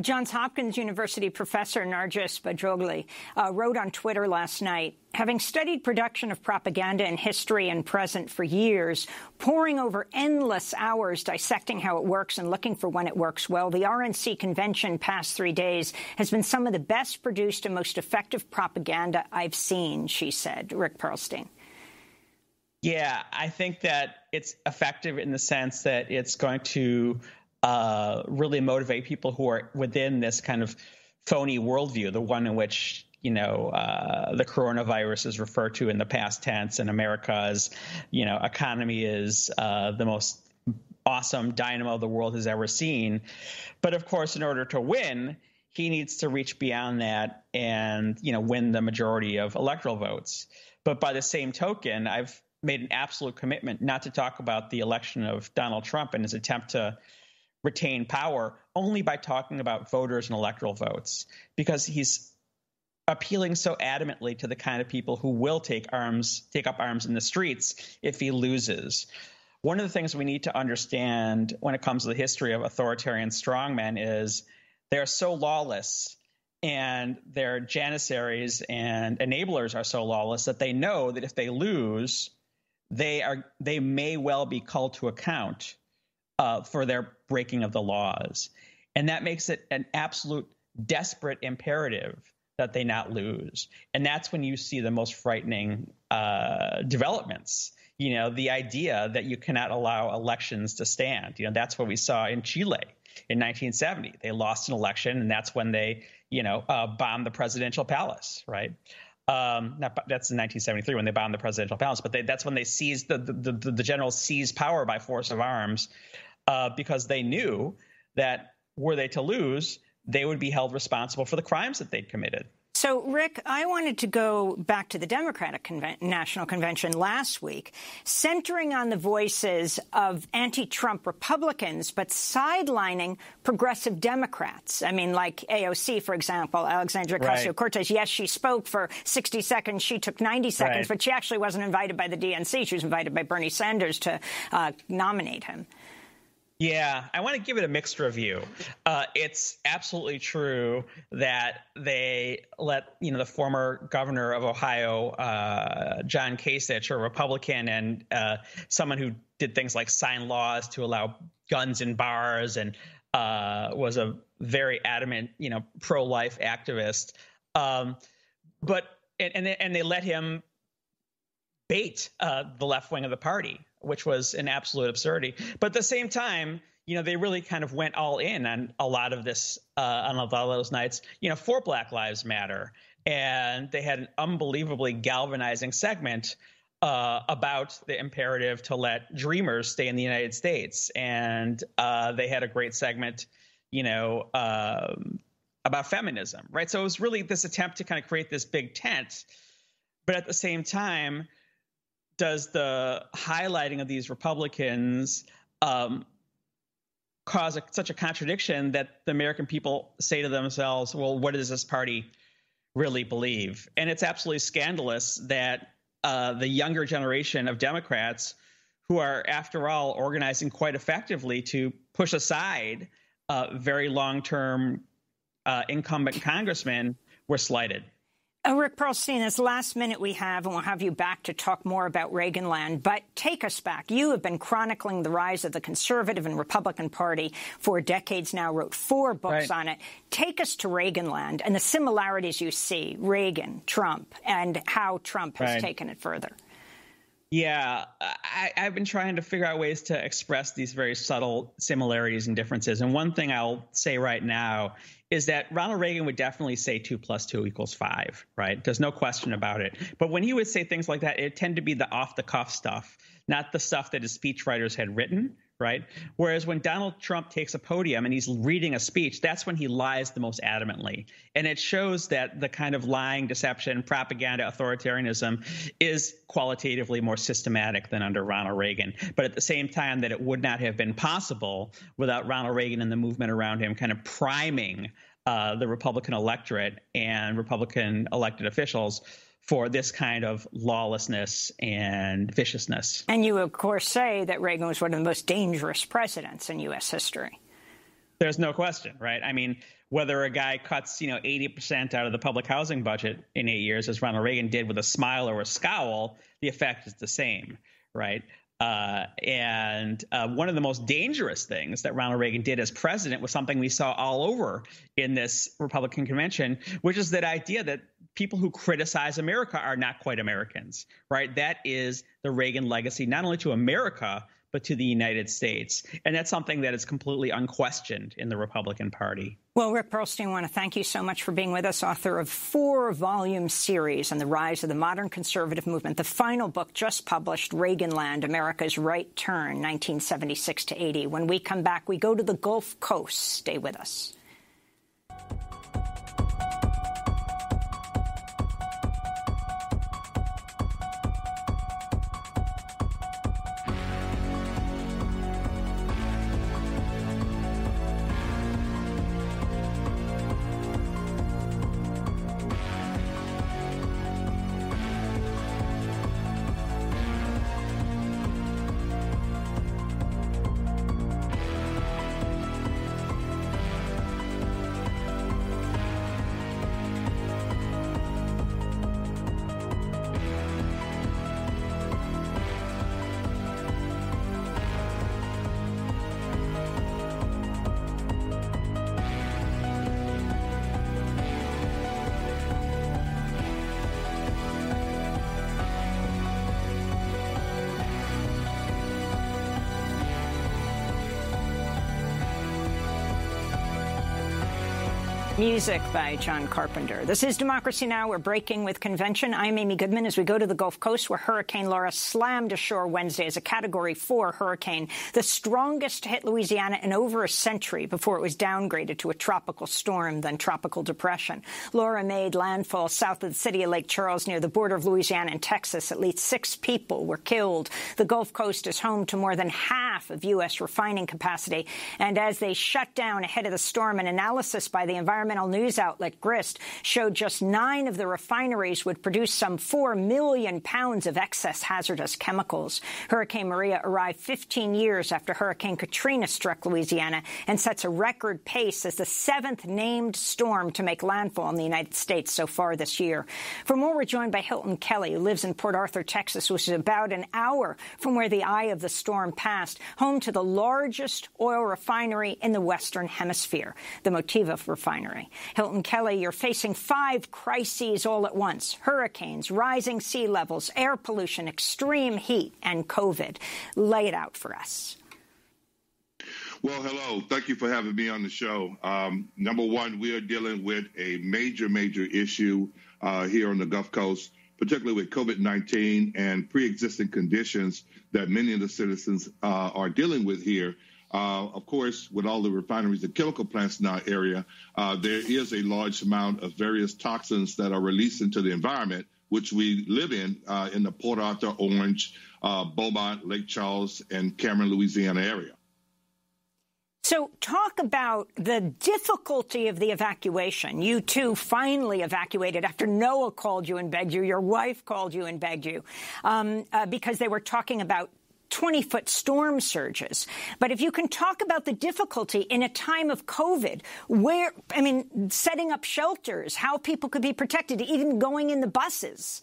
Johns Hopkins University professor Narges Badrogli wrote on Twitter last night, having studied production of propaganda in history and present for years, poring over endless hours dissecting how it works and looking for when it works well, the RNC convention past 3 days has been some of the best produced and most effective propaganda I've seen, she said. Rick Perlstein. Yeah, I think that it's effective in the sense that it's going to really motivate people who are within this kind of phony worldview, the one in which, the coronavirus is referred to in the past tense, and America's, economy is the most awesome dynamo the world has ever seen. But of course, in order to win, he needs to reach beyond that and, win the majority of electoral votes. But by the same token, I've made an absolute commitment not to talk about the election of Donald Trump and his attempt to retain power only by talking about voters and electoral votes, because he's appealing so adamantly to the kind of people who will take up arms in the streets if he loses. One of the things we need to understand when it comes to the history of authoritarian strongmen is they're so lawless, and their janissaries and enablers are so lawless that they know that if they lose, they may well be called to account for their breaking of the laws. And that makes it an absolute desperate imperative that they not lose. And that's when you see the most frightening developments. The idea that you cannot allow elections to stand. That's what we saw in Chile in 1970. They lost an election, and that's when they, bombed the presidential palace, right? That's in 1973 when they bombed the presidential palace, but that's when they seized the generals seized power by force of arms, because they knew that were they to lose, they would be held responsible for the crimes that they'd committed. So, Rick, I wanted to go back to the Democratic National Convention last week, centering on the voices of anti-Trump Republicans, but sidelining progressive Democrats. I mean, like AOC, for example, Alexandria Ocasio-Cortez. Yes, she spoke for 60 seconds. She took 90 seconds, but she actually wasn't invited by the DNC. She was invited by Bernie Sanders to nominate him. Yeah, I want to give it a mixed review. It's absolutely true that they let, the former governor of Ohio, John Kasich, a Republican, and someone who did things like sign laws to allow guns in bars and was a very adamant, pro-life activist. But they let him bait the left wing of the party, which was an absolute absurdity. But at the same time, they really kind of went all in on a lot of this, on a lot of those nights, for Black Lives Matter. And they had an unbelievably galvanizing segment about the imperative to let dreamers stay in the United States. And they had a great segment, about feminism, right? So it was really this attempt to kind of create this big tent. But at the same time, does the highlighting of these Republicans cause such a contradiction that the American people say to themselves, well, what does this party really believe? And it's absolutely scandalous that the younger generation of Democrats, who are, after all, organizing quite effectively to push aside very long-term incumbent congressmen, were slighted. Rick Perlstein, this last minute we have, and we'll have you back to talk more about Reaganland, but take us back. You have been chronicling the rise of the Conservative and Republican Party for decades now, wrote 4 books on it. Take us to Reaganland and the similarities you see, Reagan, Trump, and how Trump has taken it further. Yeah, I've been trying to figure out ways to express these very subtle similarities and differences. And one thing I'll say right now is that Ronald Reagan would definitely say 2 + 2 = 5, right? There's no question about it. But when he would say things like that, it tended to be the off-the-cuff stuff, not the stuff that his speechwriters had written, right? Whereas when Donald Trump takes a podium and he's reading a speech, that's when he lies the most adamantly. And it shows that the kind of lying, deception, propaganda, authoritarianism is qualitatively more systematic than under Ronald Reagan. But at the same time, that it would not have been possible without Ronald Reagan and the movement around him kind of priming the Republican electorate and Republican elected officials for this kind of lawlessness and viciousness. And you, of course, say that Reagan was one of the most dangerous presidents in U.S. history. There's no question, right? I mean, whether a guy cuts, 80% out of the public housing budget in 8 years, as Ronald Reagan did with a smile or a scowl, the effect is the same, right? And one of the most dangerous things that Ronald Reagan did as president was something we saw all over in this Republican convention, which is that idea that people who criticize America are not quite Americans, right? That is the Reagan legacy, not only to America, but to the United States. And that's something that is completely unquestioned in the Republican Party. Well, Rick Perlstein, I want to thank you so much for being with us, author of 4-volume series on the rise of the modern conservative movement. The final book just published, Reaganland, America's Right Turn, 1976 to 80. When we come back, we go to the Gulf Coast. Stay with us. Music by John Carpenter. This is Democracy Now! We're breaking with convention. I'm Amy Goodman as we go to the Gulf Coast, where Hurricane Laura slammed ashore Wednesday as a Category 4 hurricane, the strongest to hit Louisiana in over a century before it was downgraded to a tropical storm, then tropical depression. Laura made landfall south of the city of Lake Charles near the border of Louisiana and Texas. At least 6 people were killed. The Gulf Coast is home to more than half of U.S. refining capacity. And as they shut down ahead of the storm, an analysis by the environmental news outlet Grist showed just 9 of the refineries would produce some 4 million pounds of excess hazardous chemicals. Hurricane Maria arrived 15 years after Hurricane Katrina struck Louisiana and sets a record pace as the 7th named storm to make landfall in the United States so far this year. For more, we're joined by Hilton Kelly, who lives in Port Arthur, Texas, which is about an hour from where the eye of the storm passed, home to the largest oil refinery in the Western Hemisphere, the Motiva refinery. Hilton Kelly, you're facing 5 crises all at once: hurricanes, rising sea levels, air pollution, extreme heat, and COVID. Lay it out for us. Well, hello. Thank you for having me on the show. Number one, we are dealing with a major issue here on the Gulf Coast, particularly with COVID-19 and pre-existing conditions that many of the citizens are dealing with here. Of course, with all the refineries and chemical plants in our area, there is a large amount of various toxins that are released into the environment, which we live in the Port Arthur, Orange, Beaumont, Lake Charles, and Cameron, Louisiana area. So talk about the difficulty of the evacuation. You, too, finally evacuated after Noah called you and begged you. Your wife called you and begged you because they were talking about 20-foot storm surges. But if you can talk about the difficulty in a time of COVID, setting up shelters, how people could be protected, even going in the buses.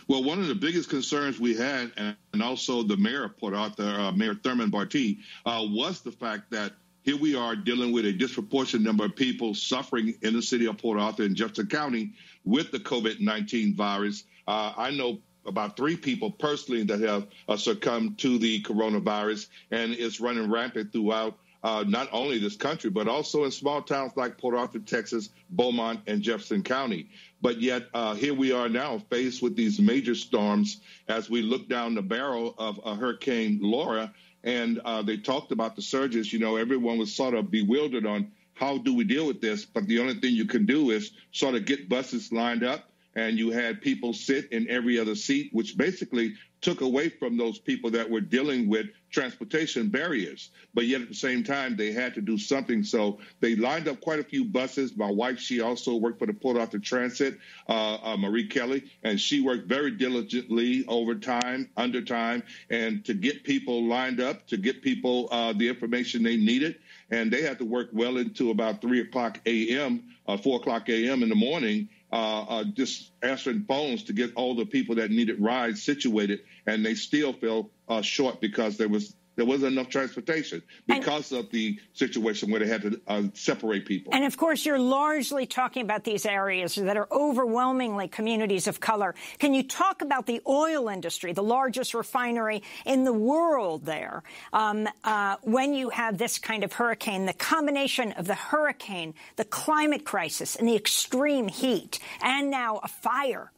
Well, one of the biggest concerns we had, and also the mayor put out there, Mayor Thurman Barty, was the fact that here we are dealing with a disproportionate number of people suffering in the city of Port Arthur and Jefferson County with the COVID-19 virus. I know about 3 people personally that have succumbed to the coronavirus, and it's running rampant throughout not only this country, but also in small towns like Port Arthur, Texas, Beaumont, and Jefferson County. But yet here we are now faced with these major storms as we look down the barrel of Hurricane Laura. And they talked about the surges. You know, everyone was sort of bewildered on how do we deal with this? But the only thing you can do is sort of get buses lined up, and you had people sit in every other seat, which basically took away from those people that were dealing with transportation barriers. But yet at the same time, they had to do something. So they lined up quite a few buses. My wife, she also worked for the Port Arthur Transit, Marie Kelly, and she worked very diligently overtime, under time, and to get people lined up, to get people the information they needed. And they had to work well into about 4 o'clock a.m. in the morning, just answering phones to get all the people that needed rides situated, and they still fell short because there wasn't enough transportation because of the situation where they had to separate people. And, of course, you're largely talking about these areas that are overwhelmingly communities of color. Can you talk about the oil industry, the largest refinery in the world there? When you have this kind of hurricane, the combination of the hurricane, the climate crisis, and the extreme heat, and now a fire.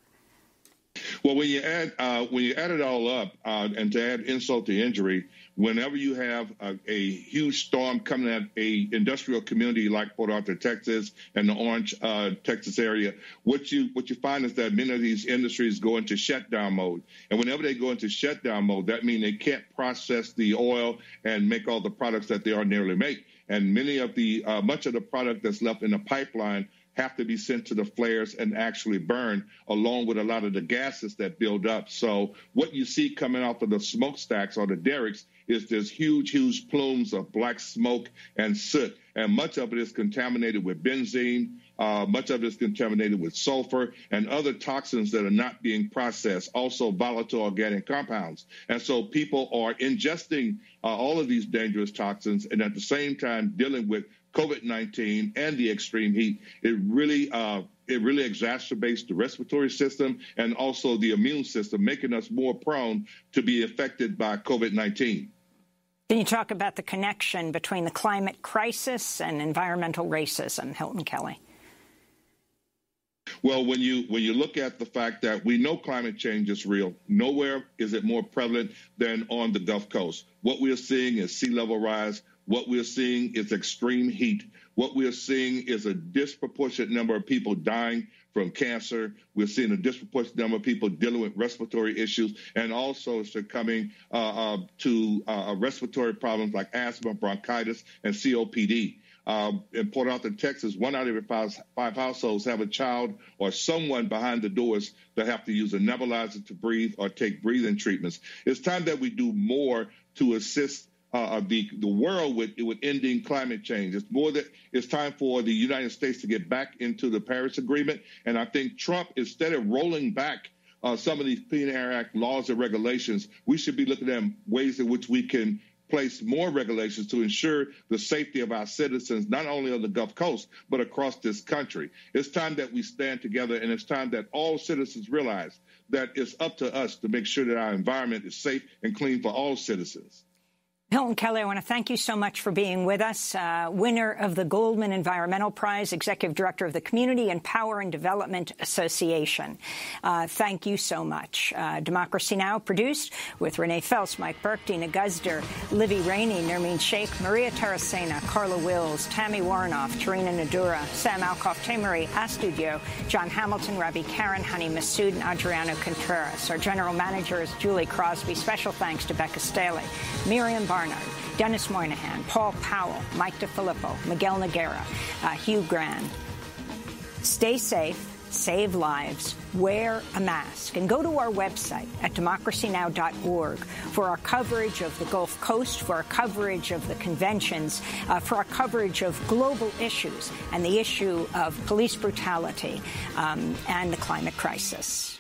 Well, when you add it all up, and to add insult to injury, whenever you have a huge storm coming at a industrial community like Port Arthur, Texas, and the Orange, Texas area, what you find is that many of these industries go into shutdown mode. And whenever they go into shutdown mode, that means they can't process the oil and make all the products that they ordinarily make. And much of the product that's left in the pipeline have to be sent to the flares and actually burn, along with a lot of the gases that build up. So what you see coming off of the smokestacks or the derricks is this huge plumes of black smoke and soot. And much of it is contaminated with benzene. Much of it is contaminated with sulfur and other toxins that are not being processed, also volatile organic compounds. And so people are ingesting all of these dangerous toxins, and at the same time dealing with COVID-19 and the extreme heat. It really exacerbates the respiratory system and also the immune system, making us more prone to be affected by COVID-19. Can you talk about the connection between the climate crisis and environmental racism, Hilton Kelly? Well, when you look at the fact that we know climate change is real, nowhere is it more prevalent than on the Gulf Coast. What we are seeing is sea level rise. What we're seeing is extreme heat. What we're seeing is a disproportionate number of people dying from cancer. We're seeing a disproportionate number of people dealing with respiratory issues and also succumbing to respiratory problems like asthma, bronchitis, and COPD. In Port Arthur, Texas, 1 out of every five households have a child or someone behind the doors that have to use a nebulizer to breathe or take breathing treatments. It's time that we do more to assist the world with ending climate change. It's time for the United States to get back into the Paris Agreement. And I think Trump, instead of rolling back some of these Clean Air Act laws and regulations, we should be looking at ways in which we can place more regulations to ensure the safety of our citizens, not only on the Gulf Coast, but across this country. It's time that we stand together, and it's time that all citizens realize that it's up to us to make sure that our environment is safe and clean for all citizens. Hilton Kelly, I want to thank you so much for being with us. Winner of the Goldman Environmental Prize, Executive Director of the Community and Power and Development Association. Thank you so much. Democracy Now! Produced with Renee Phelps, Mike Burke, Dina Guzder, Livy Rainey, Nermeen Sheikh, Maria Taracena, Carla Wills, Tammy Warnoff, Tarina Nadura, Sam Alcoff, Tamarie Astudio, John Hamilton, Ravi Karen, Hani Massoud, and Adriano Contreras. Our General Manager is Julie Crosby. Special thanks to Becca Staley, Miriam Barnard, Dennis Moynihan, Paul Powell, Mike DeFilippo, Miguel Noguera, Hugh Gran. Stay safe, save lives, wear a mask, and go to our website at democracynow.org for our coverage of the Gulf Coast, for our coverage of the conventions, for our coverage of global issues and the issue of police brutality and the climate crisis.